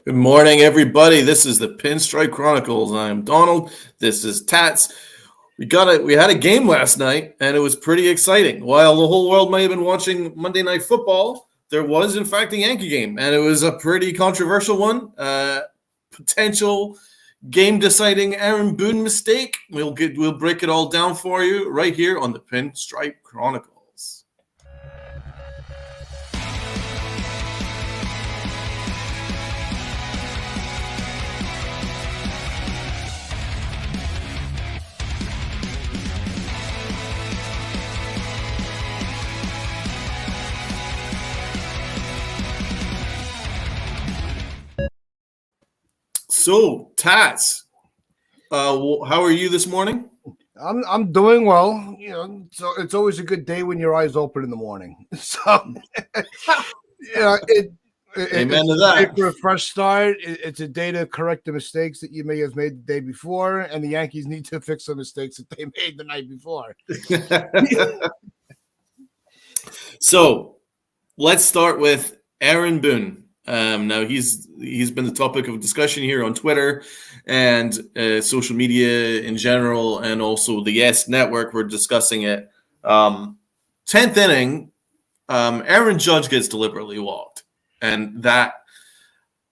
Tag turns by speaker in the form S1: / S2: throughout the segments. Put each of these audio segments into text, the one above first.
S1: Good morning, everybody. This is the Pinstripe Chronicles. I am Donald. This is Tats. We had a game last night, and it was pretty exciting. While the whole world may have been watching Monday Night Football, there was, in fact, a Yankee game, and it was a pretty controversial one. Potential game-deciding Aaron Boone mistake. We'll break it all down for you right here on the Pinstripe Chronicles. So, Tats, how are you this morning?
S2: I'm doing well. So it's always a good day when your eyes open in the morning. So
S1: Amen to
S2: it's
S1: that.
S2: a day for a fresh start. It's a day to correct the mistakes that you may have made the day before, and the Yankees need to fix the mistakes that they made the night before.
S1: So, let's start with Aaron Boone. Now he's been the topic of discussion here on Twitter and social media in general, and also the Yes Network. We're discussing it. 10th inning, Aaron Judge gets deliberately walked, and that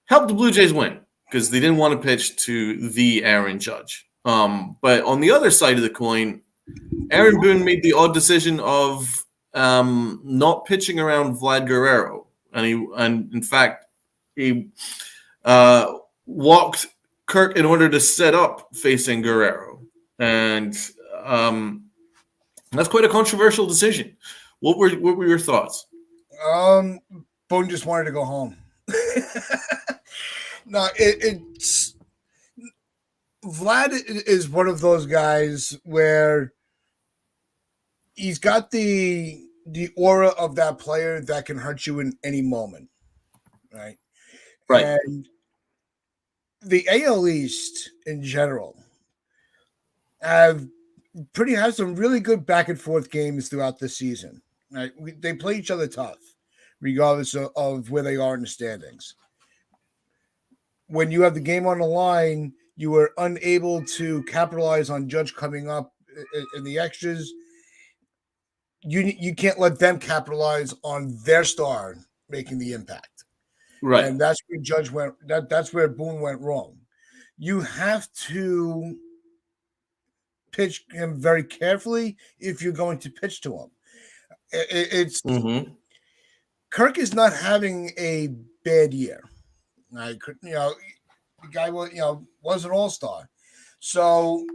S1: helped the Blue Jays win because they didn't want to pitch to the Aaron Judge. But on the other side of the coin, Aaron Boone made the odd decision of not pitching around Vlad Guerrero. And in fact, he walked Kirk in order to set up facing Guerrero, and that's quite a controversial decision. What were your thoughts?
S2: Boone just wanted to go home. No, it's Vlad is one of those guys where he's got the aura of that player that can hurt you in any moment, right?
S1: Right.
S2: And the AL East in general have some really good back and forth games throughout the season. Right? They play each other tough, regardless of where they are in the standings. When you have the game on the line, you were unable to capitalize on Judge coming up in the extras. You can't let them capitalize on their star making the impact.
S1: Right.
S2: And that's where Judge went. That's where Boone went wrong. You have to pitch him very carefully if you're going to pitch to him. It's Kirk is not having a bad year. The guy was an all-star. So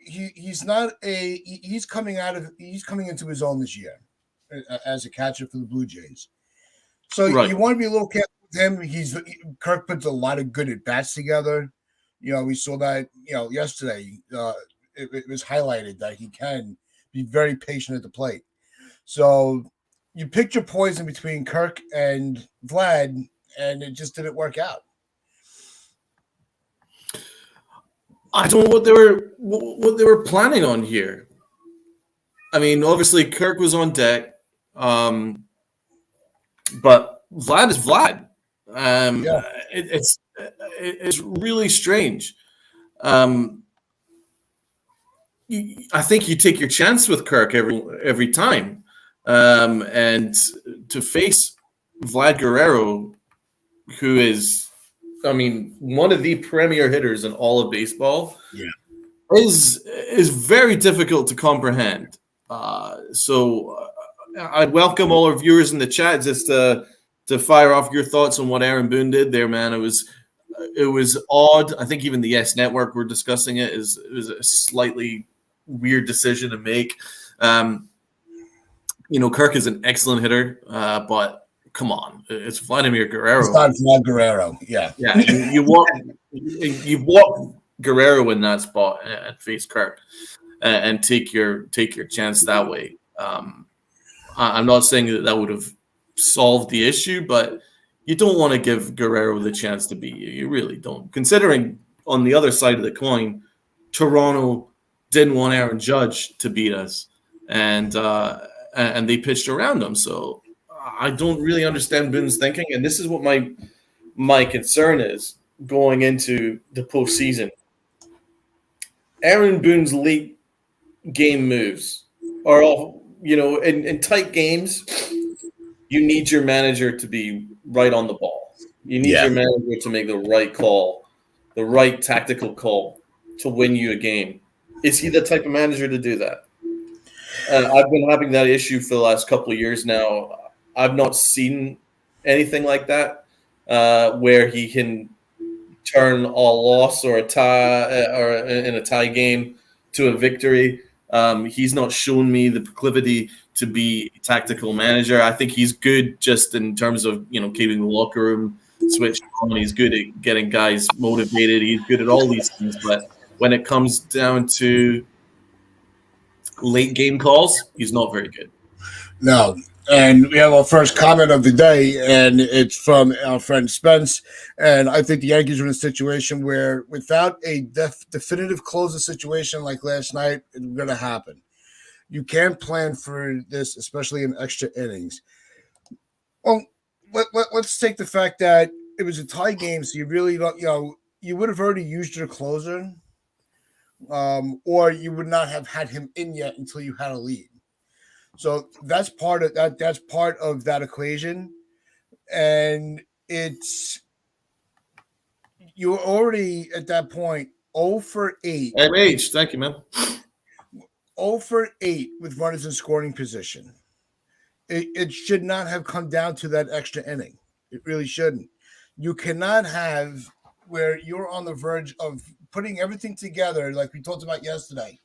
S2: he's coming into his own this year as a catcher for the Blue Jays. So you want to be a little careful with him. Kirk puts a lot of good at bats together. We saw that yesterday. It was highlighted that he can be very patient at the plate. So you picked your poison between Kirk and Vlad, and it just didn't work out.
S1: I don't know what they were planning on here. I mean, obviously Kirk was on deck, but Vlad is Vlad. It's really strange. I think you take your chance with Kirk every time, and to face Vlad Guerrero, who is, one of the premier hitters in all of baseball, is very difficult to comprehend. So I'd welcome all our viewers in the chat just to fire off your thoughts on what Aaron Boone did there, man. It was odd. I think even the Yes Network were discussing it. It was a slightly weird decision to make. Kirk is an excellent hitter, but come on, it's Vladimir Guerrero.
S2: It's not Vlad Guerrero. Yeah.
S1: You walk Guerrero in that spot and face Kirk, and take your chance that way. I'm not saying that would have solved the issue, but you don't want to give Guerrero the chance to beat you. You really don't. Considering on the other side of the coin, Toronto didn't want Aaron Judge to beat us, and they pitched around him. So I don't really understand Boone's thinking, and this is what my my concern is going into the postseason. Aaron Boone's late game moves are all, in tight games, you need your manager to be right on the ball. You need
S3: Yeah.
S1: your manager to make the right call, the right tactical call to win you a game. Is he the type of manager to do that? I've been having that issue for the last couple of years now. I've not seen anything like that where he can turn a loss or a tie or in a tie game to a victory. He's not shown me the proclivity to be a tactical manager. I think he's good just in terms of keeping the locker room switched on. He's good at getting guys motivated. He's good at all these things. But when it comes down to late game calls, he's not very good.
S2: No. And we have our first comment of the day, and it's from our friend Spence. And I think the Yankees are in a situation where, without a definitive closer situation like last night, it's going to happen. You can't plan for this, especially in extra innings. Well, let's take the fact that it was a tie game, so you really don't, you would have already used your closer, or you would not have had him in yet until you had a lead. So that's part of that. That's part of that equation, and you're already at that point 0 for 8.
S1: MH, thank you, man.
S2: 0 for 8 with runners in scoring position. It should not have come down to that extra inning. It really shouldn't. You cannot have where you're on the verge of putting everything together, like we talked about yesterday.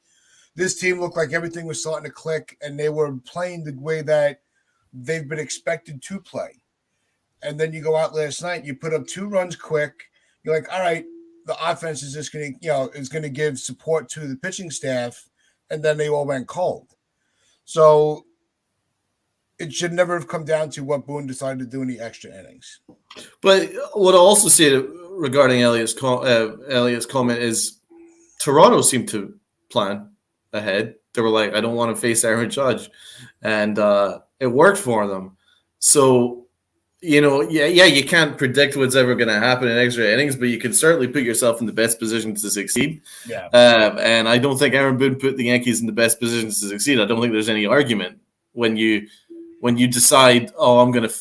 S2: This team looked like everything was starting to click, and they were playing the way that they've been expected to play. And then you go out last night, you put up 2 runs quick. You're like, all right, the offense is just going to, is going to give support to the pitching staff, and then they all went cold. So it should never have come down to what Boone decided to do in the extra innings.
S1: But what I'll also say regarding Elliott's comment is Toronto seemed to plan ahead. They were like, I don't want to face Aaron Judge. And it worked for them. So, you can't predict what's ever going to happen in extra innings, but you can certainly put yourself in the best position to succeed.
S2: Yeah.
S1: And I don't think Aaron Boone put the Yankees in the best position to succeed. I don't think there's any argument when you decide, I'm going to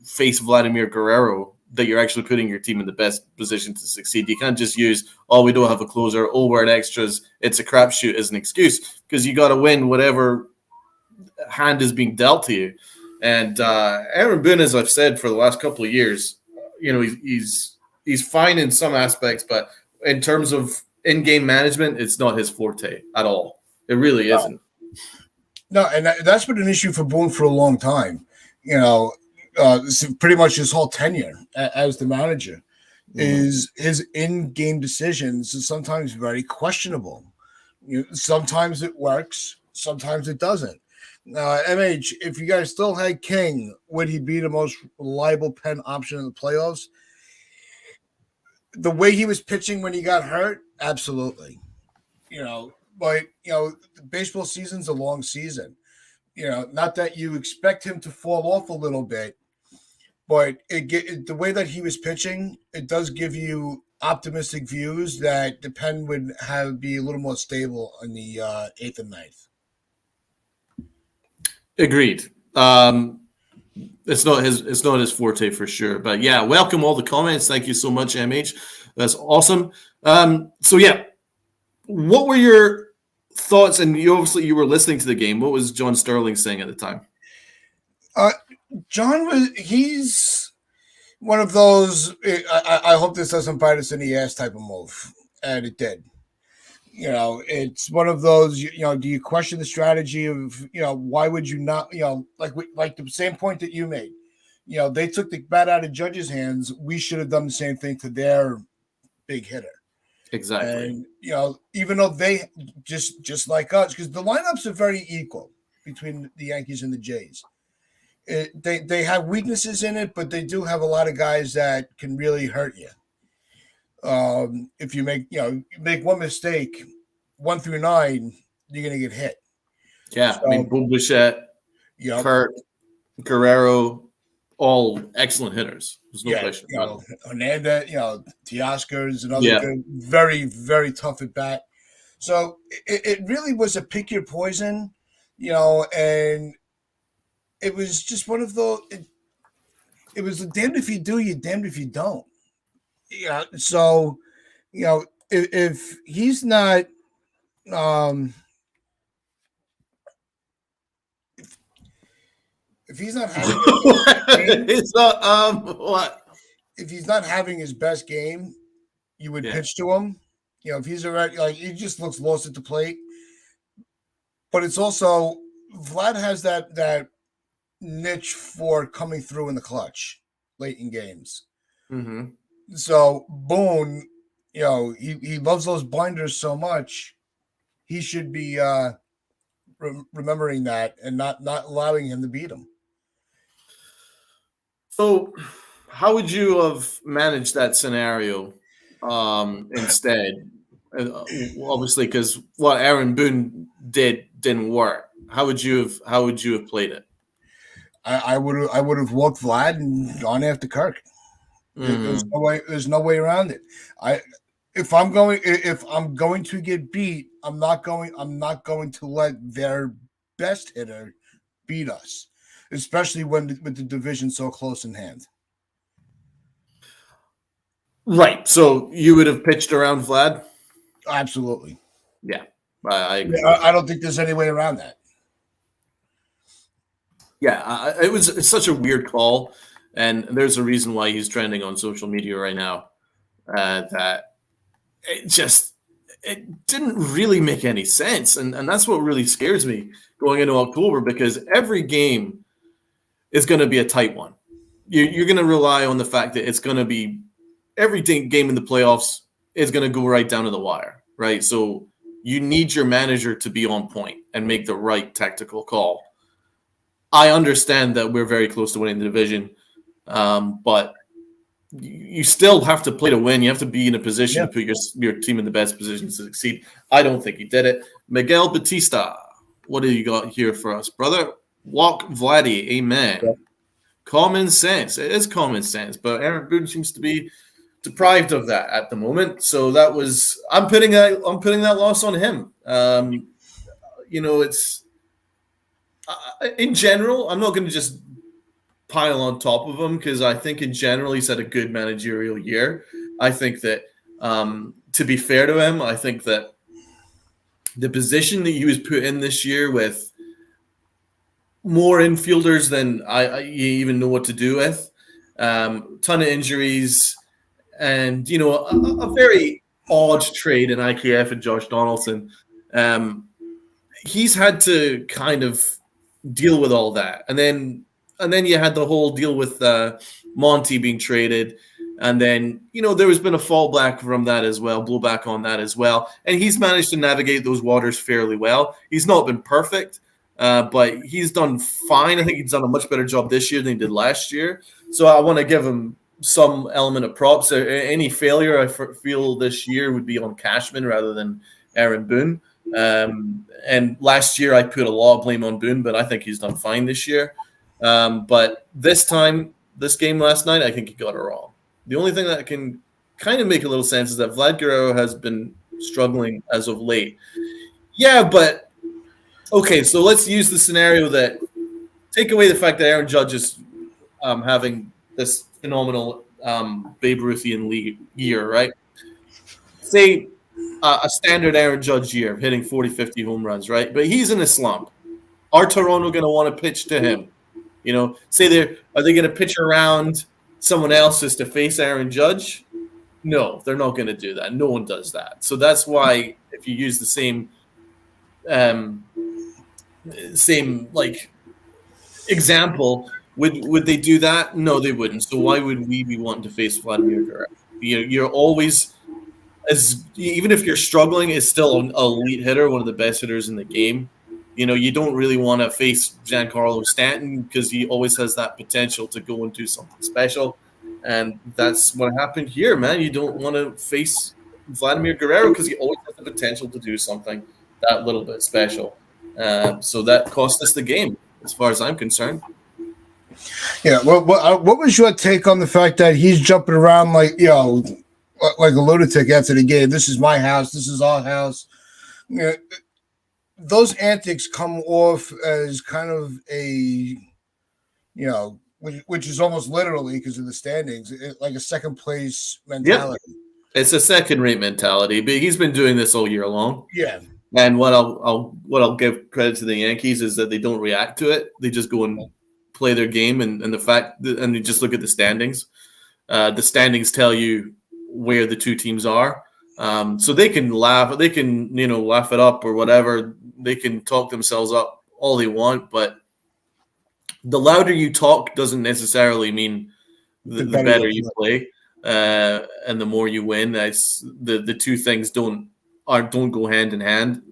S1: face Vladimir Guerrero, that you're actually putting your team in the best position to succeed. You can't just use, we don't have a closer, we're in extras, it's a crapshoot as an excuse, because you got to win whatever hand is being dealt to you. And Aaron Boone, as I've said for the last couple of years, he's fine in some aspects, but in terms of in-game management, it's not his forte at all. It really isn't.
S2: No, and that's been an issue for Boone for a long time. Pretty much his whole tenure as the manager is his in-game decisions are sometimes very questionable. Sometimes it works, sometimes it doesn't. MH, if you guys still had King, would he be the most reliable pen option in the playoffs? The way he was pitching when he got hurt, absolutely. But the baseball season's a long season. Not that you expect him to fall off a little bit, but the way that he was pitching, it does give you optimistic views that the pen would be a little more stable in the 8th and 9th.
S1: Agreed. It's not his forte for sure. But yeah, welcome all the comments. Thank you so much, MH. That's awesome. What were your thoughts? And you were listening to the game. What was John Sterling saying at the time?
S2: He's one of those, I hope this doesn't bite us in the ass type of move. And it did. It's one of those, do you question the strategy of, why would you not, like the same point that you made, they took the bat out of Judge's hands. We should have done the same thing to their big hitter.
S1: Exactly.
S2: And, even though they just like us, because the lineups are very equal between the Yankees and the Jays. They have weaknesses in it, but they do have a lot of guys that can really hurt you. If you make one mistake, 1 through 9, you're gonna get hit.
S1: Yeah, so, Boone Bichette, Kurt, Guerrero, all excellent hitters. There's no
S2: Yeah,
S1: question about it.
S2: Hernandez, Teoscar is another
S1: Yeah.
S2: good, very, very tough at bat. So it really was a pick your poison, and it was just one of those. It was damned if you do, you damned if you don't. Yeah. So, if he's not, um, if he's not having his best game,
S1: It's not what?
S2: if he's not having his best game, you would
S1: Yeah.
S2: pitch to him. If he's already he just looks lost at the plate. But it's also Vlad has that niche for coming through in the clutch late in games.
S1: Mm-hmm.
S2: So Boone, he loves those blinders so much. He should be remembering that and not allowing him to beat him.
S1: So, how would you have managed that scenario instead? Obviously, because what Aaron Boone didn't work. How would you have played it?
S2: I would have walked Vlad and gone after Kirk. There's
S1: Mm-hmm.
S2: no way. There's no way around it. If I'm going to get beat, I'm not going to let their best hitter beat us, especially with the division so close in hand.
S1: Right. So you would have pitched around Vlad.
S2: Absolutely.
S1: Yeah, I agree
S2: Yeah,
S1: with
S2: I
S1: that.
S2: don't think there's any way around that.
S1: Yeah, it's such a weird call, and there's a reason why he's trending on social media right now. That it didn't really make any sense, and that's what really scares me going into October because every game is going to be a tight one. You're going to rely on the fact that it's going to be every game in the playoffs is going to go right down to the wire, right? So you need your manager to be on point and make the right tactical call. I understand that we're very close to winning the division, but you still have to play to win. You have to be in a position
S2: Yeah.
S1: to put your team in the best position to succeed. I don't think he did it. Miguel Batista, what do you got here for us, brother? Walk Vladdy, amen.
S2: Yep.
S1: Common sense. It is common sense, but Aaron Boone seems to be deprived of that at the moment. So I'm putting that loss on him. It's in general. I'm not going to just pile on top of him because I think in general he's had a good managerial year. I think that to be fair to him, I think that the position that he was put in this year with more infielders than you even know what to do with, ton of injuries, and a very odd trade in IKF and Josh Donaldson. He's had to kind of deal with all that, and then you had the whole deal with Monty being traded, and then there has been a fallback from that as well, blowback on that as well, and he's managed to navigate those waters fairly well. He's not been perfect, but he's done fine. I think he's done a much better job this year than he did last year. So I want to give him some element of props. Any failure I feel this year would be on Cashman rather than Aaron Boone. And last year I put a lot of blame on Boone, but I think he's done fine this year. But this game last night, I think he got it wrong. The only thing that can kind of make a little sense is that Vlad Guerrero has been struggling as of late. Yeah, but okay, so let's use the scenario that take away the fact that Aaron Judge is having this phenomenal Babe Ruthian league year, right? Say a standard Aaron Judge year, hitting 40, 50 home runs, right? But he's in a slump. Are Toronto going to want to pitch to him? Say are they going to pitch around someone else's to face Aaron Judge? No, they're not going to do that. No one does that. So that's why if you use the same like example, would they do that? No, they wouldn't. So why would we be wanting to face Vladimir Guerrero? You're always even if you're struggling, is still an elite hitter, one of the best hitters in the game. You don't really want to face Giancarlo Stanton because he always has that potential to go and do something special. And that's what happened here, man. You don't want to face Vladimir Guerrero because he always has the potential to do something that little bit special. So that cost us the game, as far as I'm concerned.
S2: Yeah. What was your take on the fact that he's jumping around like like a lunatic after the game? This is my house. This is our house. You know, those antics come off as kind of a which is almost literally because of the standings, like a second place
S1: Yep,
S2: mentality.
S1: it's a second rate mentality, but he's been doing this all year long.
S2: Yeah.
S1: And what I'll give credit to the Yankees is that they don't react to it. They just go and play their game, and the fact that, and you just look at the standings. The standings tell you where the two teams are, so they can laugh, they can laugh it up or whatever. They can talk themselves up all they want, but the louder you talk doesn't necessarily mean the better you play, and the more you win. The two things don't go hand in hand.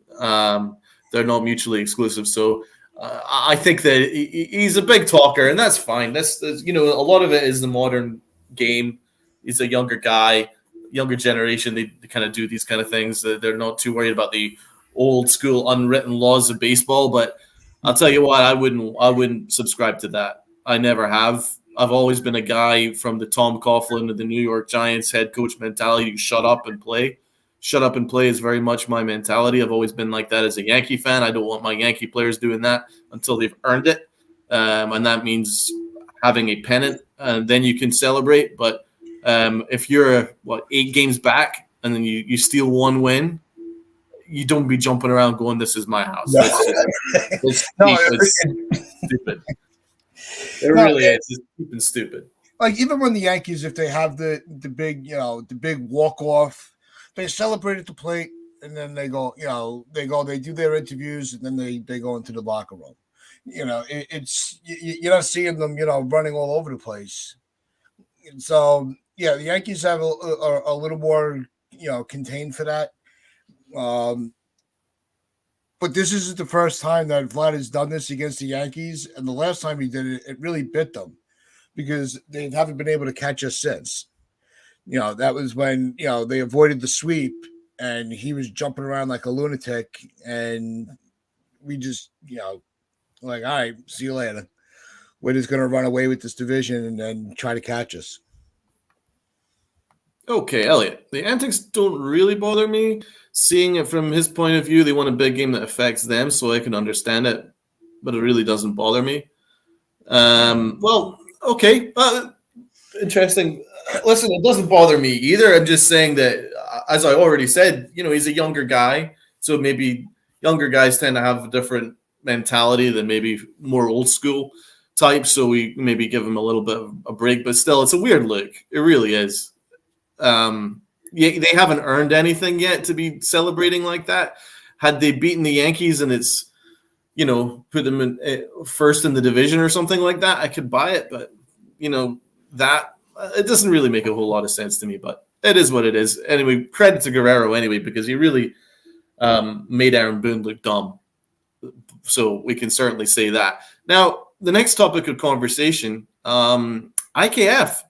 S1: They're not mutually exclusive. So I think that he's a big talker, and that's fine. That's a lot of it is the modern game. He's a younger guy, younger generation. They kind of do these kind of things. They're not too worried about the old school unwritten laws of baseball. But I'll tell you what, I wouldn't subscribe to that. I never have. I've always been a guy from the Tom Coughlin of the New York Giants head coach mentality. You shut up and play. Shut up and play is very much my mentality. I've always been like that as a Yankee fan. I don't want my Yankee players doing that until they've earned it. And that means having a pennant, and then you can celebrate. But if you're 8 games back and then you steal one win, you don't be jumping around going, "This is my house."
S2: No.
S1: It's stupid. It really is. It's stupid, stupid.
S2: Like even when the Yankees, if they have the big walk off, they celebrate at the plate, and then they go, they do their interviews, and then they go into the locker room. You're not seeing them, running all over the place. So yeah, the Yankees have a little more, contained for that. But this isn't the first time that Vlad has done this against the Yankees, and the last time he did it, it really bit them because they haven't been able to catch us since. That was when, they avoided the sweep and he was jumping around like a lunatic, and we just, like, all right, see you later. We're just going to run away with this division and then try to catch us.
S1: Okay, Elliot, the antics don't really bother me. Seeing it from his point of view, they want a big game that affects them, so I can understand it, but it really doesn't bother me. Well, okay, interesting. Listen, it doesn't bother me either. I'm just saying that, as I already said, he's a younger guy, so maybe younger guys tend to have a different mentality than maybe more old school types, so we maybe give him a little bit of a break, but still, it's a weird look. It really is. They haven't earned anything yet to be celebrating like that. Had they beaten the Yankees and it's, put them in first in the division or something like that, I could buy it. But, that it doesn't really make a whole lot of sense to me, but it is what it is. Anyway, credit to Guerrero anyway, because he really made Aaron Boone look dumb. So we can certainly say that. Now, the next topic of conversation, IKF.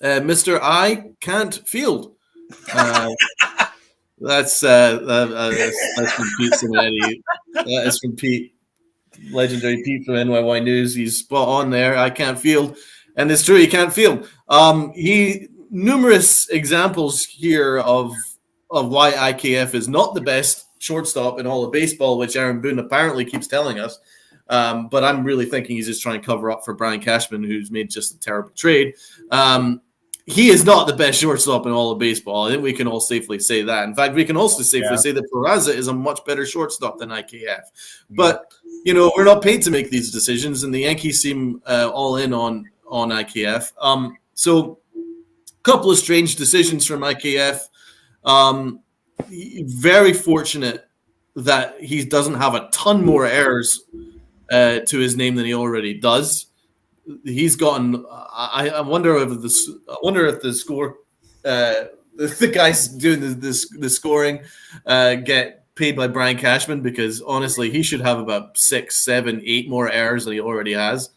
S1: Mr. I can't field. That's from Pete Simonetti. That is from Pete, legendary Pete from NYY News. He's spot on there. I can't field, and it's true. He can't field. Numerous examples here of why IKF is not the best shortstop in all of baseball, which Aaron Boone apparently keeps telling us. But I'm really thinking he's just trying to cover up for Brian Cashman, who's made just a terrible trade. He is not the best shortstop in all of baseball. I think we can all safely say that. In fact, we can also safely say that Peraza is a much better shortstop than IKF. But, we're not paid to make these decisions, and the Yankees seem all in on IKF. So a couple of strange decisions from IKF. Very fortunate that he doesn't have a ton more errors to his name than he already does. He's gotten. I wonder if the score, the guys doing the scoring, get paid by Brian Cashman, because honestly, he should have about 6, 7, 8 more errors than he already has.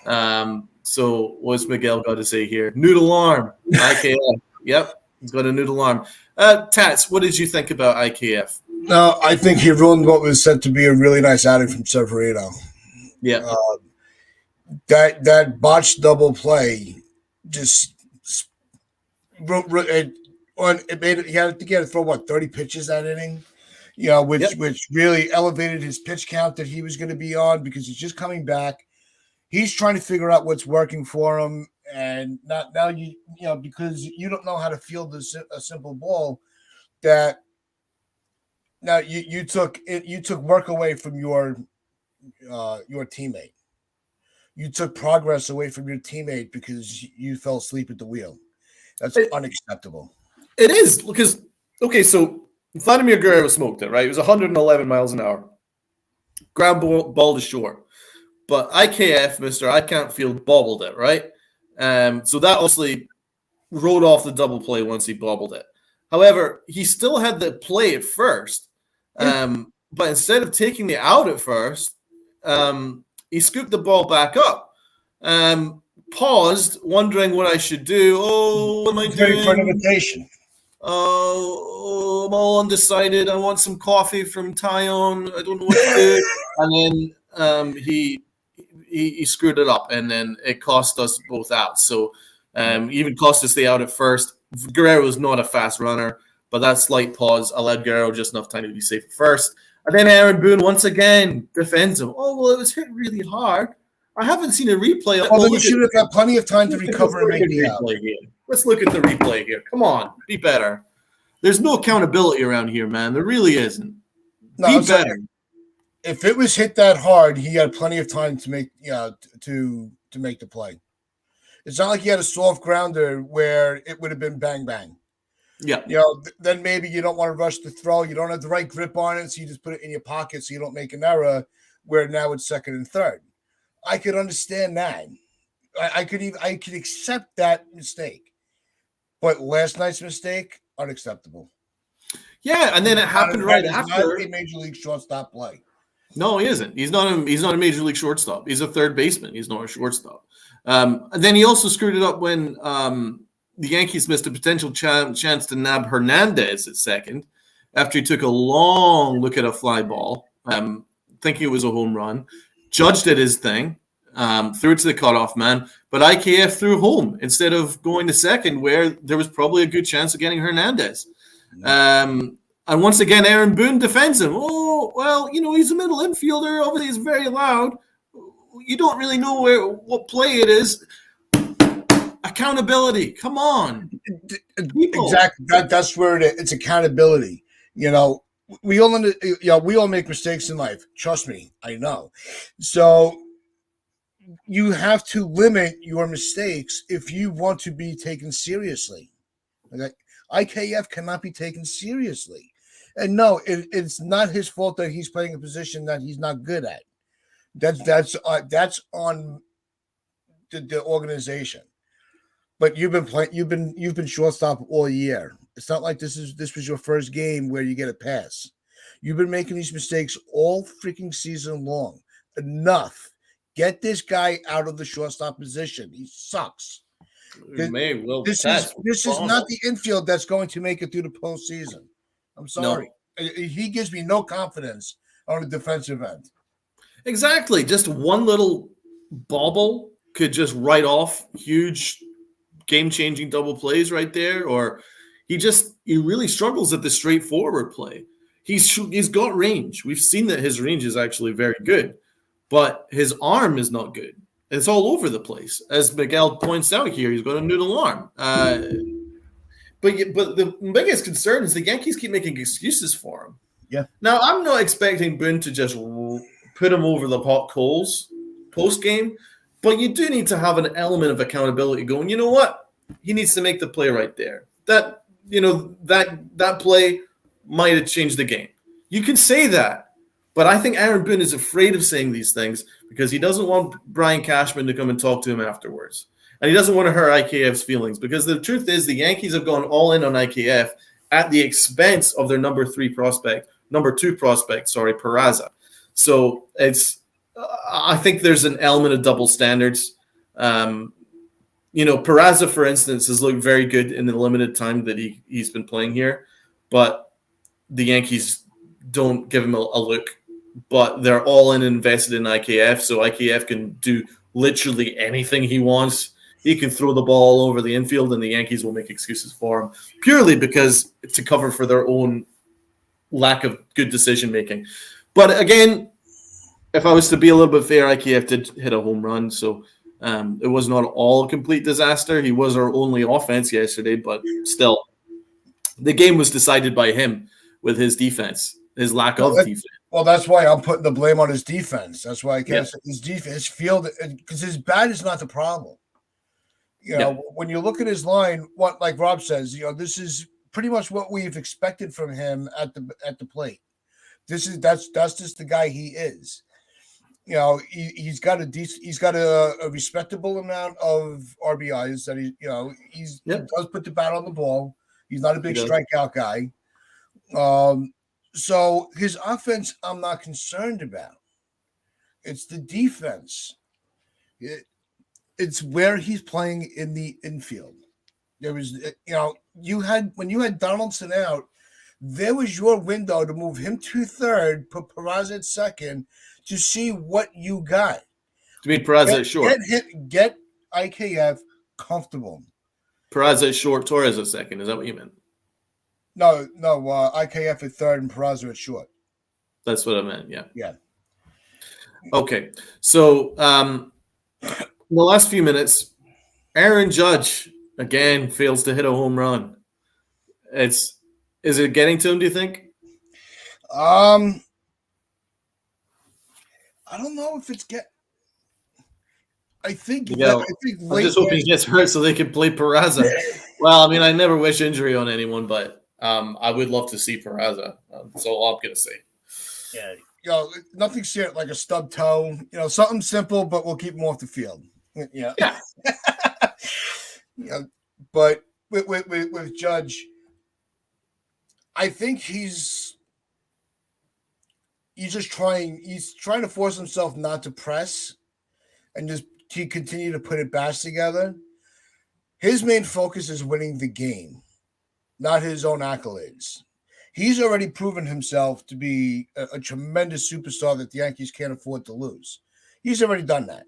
S1: So what's Miguel got to say here? Noodle arm, IKF. Yep, he's got a noodle arm. Tats, what did you think about IKF?
S2: No, I think he ruined what was said to be a really nice outing from Severino.
S1: Yeah.
S2: that botched double play just it made it. He had to throw 30 pitches that inning,
S1: Yep.
S2: which really elevated his pitch count that he was going to be on because he's just coming back. He's trying to figure out what's working for him, and not now because you don't know how to field a simple ball. That now you took work away from your teammate. You took progress away from your teammate because you fell asleep at the wheel. That's unacceptable.
S1: It is because so Vladimir Guerrero smoked it, right? It was 111 miles an hour. Ground ball to short. But IKF, Mr. I Can't Field, bobbled it, right? So that obviously rode off the double play once he bobbled it. However, he still had the play at first. But instead of taking the out at first, he scooped the ball back up. Paused, wondering what I should do. Oh, what am I doing?
S2: For an invitation.
S1: Oh, I'm all undecided. I want some coffee from Tyone. I don't know what to do. And then he screwed it up, and then it cost us both out. So even cost us the out at first. Guerrero was not a fast runner, but that slight pause allowed Guerrero just enough time to be safe at first. And then Aaron Boone once again defends him. Oh, well, it was hit really hard. I haven't seen a replay.
S2: Well, then you should have got plenty of time to recover and make the out.
S1: Let's look at the replay here. Come on, be better. There's no accountability around here, man. There really isn't.
S2: No,
S1: be better.
S2: If it was hit that hard, he had plenty of time to make to make the play. It's not like he had a soft grounder where it would have been bang bang.
S1: Yeah.
S2: Then maybe you don't want to rush the throw. You don't have the right grip on it, so you just put it in your pocket so you don't make an error where now it's second and third. I could understand that. I could accept that mistake. But last night's mistake, unacceptable.
S1: Yeah, and then it happened right after.
S2: Not a major league shortstop play.
S1: No, he isn't. He's not a major league shortstop. He's a third baseman. He's not a shortstop. And then he also screwed it up when the Yankees missed a potential chance to nab Hernandez at second after he took a long look at a fly ball, thinking it was a home run, judged it his thing, threw it to the cutoff man, but IKF threw home instead of going to second where there was probably a good chance of getting Hernandez. And once again, Aaron Boone defends him. Oh, well, he's a middle infielder. Obviously, he's very loud. You don't really know what play it is. Accountability. Come on.
S2: People. Exactly. That's where it's accountability. We all make mistakes in life. Trust me, I know. So you have to limit your mistakes if you want to be taken seriously. Okay? IKF cannot be taken seriously. And no, it's not his fault that he's playing a position that he's not good at. That's on the organization. But you've been shortstop all year. It's not like this was your first game where you get a pass. You've been making these mistakes all freaking season long. Enough. Get this guy out of the shortstop position. He sucks. This is not the infield that's going to make it through the postseason. I'm sorry. No. He gives me no confidence on the defensive end.
S1: Exactly. Just one little bobble could just write off huge game-changing double plays right there, or he really struggles at the straightforward play. He's got range. We've seen that his range is actually very good, but his arm is not good. It's all over the place. As Miguel points out here, he's got a noodle arm. But the biggest concern is the Yankees keep making excuses for him.
S2: Yeah.
S1: Now, I'm not expecting Boone to just put him over the hot coals post-game, but you do need to have an element of accountability going, you know what? He needs to make the play right there. That play might have changed the game. You can say that, but I think Aaron Boone is afraid of saying these things because he doesn't want Brian Cashman to come and talk to him afterwards. And he doesn't want to hurt IKF's feelings because the truth is the Yankees have gone all in on IKF at the expense of their number two prospect, Peraza. So I think there's an element of double standards. Peraza, for instance, has looked very good in the limited time that he's been playing here, but the Yankees don't give him a look. But they're all in invested in IKF, so IKF can do literally anything he wants. He can throw the ball all over the infield, and the Yankees will make excuses for him purely because to cover for their own lack of good decision making. But again, if I was to be a little bit fair, IKF did hit a home run, so it was not all a complete disaster. He was our only offense yesterday, but still, the game was decided by him with his defense, his lack of defense.
S2: Well, that's why I'm putting the blame on his defense. That's why I can't say his defense, his field, because his bat is not the problem. You know, when you look at his line, what like Rob says, this is pretty much what we've expected from him at the plate. That's just the guy he is. He's got a respectable amount of RBIs that he does put the bat on the ball. He's not a big strikeout guy. So his offense, I'm not concerned about. It's the defense. It's where he's playing in the infield. There was, when you had Donaldson out, there was your window to move him to third, put Peraza at second, to see what you got.
S1: To mean Peraza at short.
S2: Get IKF comfortable.
S1: Peraza at short, Torres at second. Is that what you meant?
S2: No. IKF at third and Peraza at short.
S1: That's what I meant. Yeah.
S2: Yeah.
S1: Okay. So, in the last few minutes, Aaron Judge again fails to hit a home run. Is it getting to him? Do you think?
S2: I don't know if it's I think.
S1: I'm just hoping he gets hurt so they can play Peraza. Well, I mean, I never wish injury on anyone, but I would love to see Peraza. That's all I'm gonna say.
S2: Yeah, nothing serious like a stub toe. Something simple, but we'll keep him off the field. Yeah. But with Judge, I think he's just trying. He's trying to force himself not to press, and just continue to put it back together. His main focus is winning the game, not his own accolades. He's already proven himself to be a tremendous superstar that the Yankees can't afford to lose. He's already done that.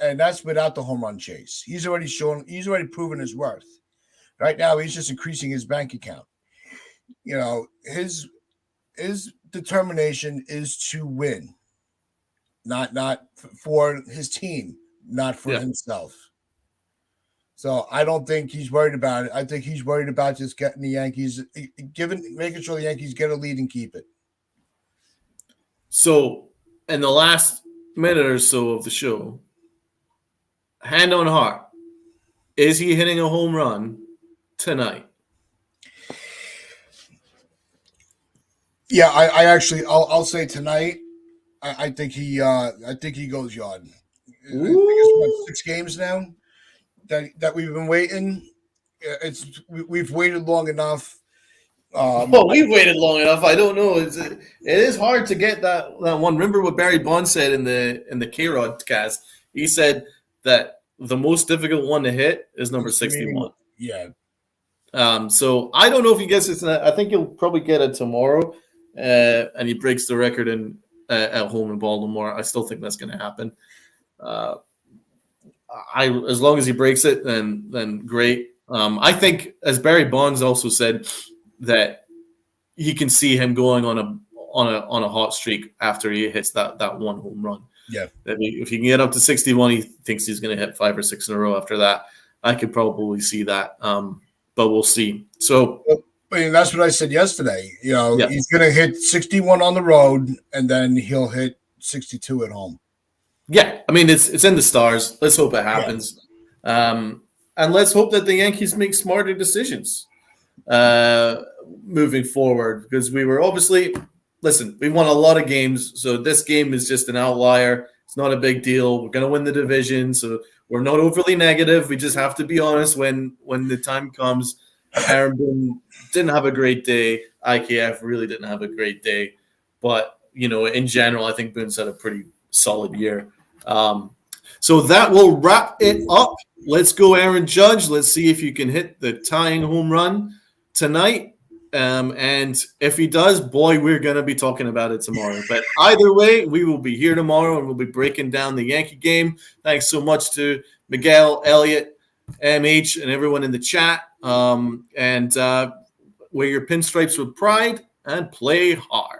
S2: And that's without the home run chase. He's already proven his worth. Right now, he's just increasing his bank account. His determination is to win, not for his team, not for himself. So I don't think he's worried about it. I think he's worried about just getting the Yankees, making sure the Yankees get a lead and keep it.
S1: So in the last minute or so of the show, hand on heart, is he hitting a home run tonight?
S2: Yeah, I'll say tonight. I think he goes yard. I think it's 6 games now that we've been waiting. We've waited long enough.
S1: We've waited long enough. I don't know. It is hard to get that one. Remember what Barry Bonds said in the K-Rod cast? He said that the most difficult one to hit is number 61.
S2: Yeah.
S1: So I don't know if he gets it tonight. I think he'll probably get it tomorrow, and he breaks the record at home in Baltimore. I still think that's going to happen. As long as he breaks it, then great. I think, as Barry Bonds also said, that he can see him going on a hot streak after he hits that one home run.
S2: Yeah.
S1: If he can get up to 61, he thinks he's going to hit 5 or 6 in a row after that. I could probably see that, but we'll see. So,
S2: I mean, that's what I said yesterday. He's going to hit 61 on the road, and then he'll hit 62 at home.
S1: Yeah, I mean, it's in the stars. Let's hope it happens. Yeah. And let's hope that the Yankees make smarter decisions moving forward, because we were obviously – listen, we won a lot of games, so this game is just an outlier. It's not a big deal. We're going to win the division, so we're not overly negative. We just have to be honest when the time comes. Aaron Boone didn't have a great day. IKF really didn't have a great day. But, in general, I think Boone's had a pretty solid year. So that will wrap it up. Let's go, Aaron Judge. Let's see if you can hit the tying home run tonight. And if he does, boy, we're going to be talking about it tomorrow. But either way, we will be here tomorrow and we'll be breaking down the Yankee game. Thanks so much to Miguel, Elliot, MH, and everyone in the chat. And wear your pinstripes with pride and play hard.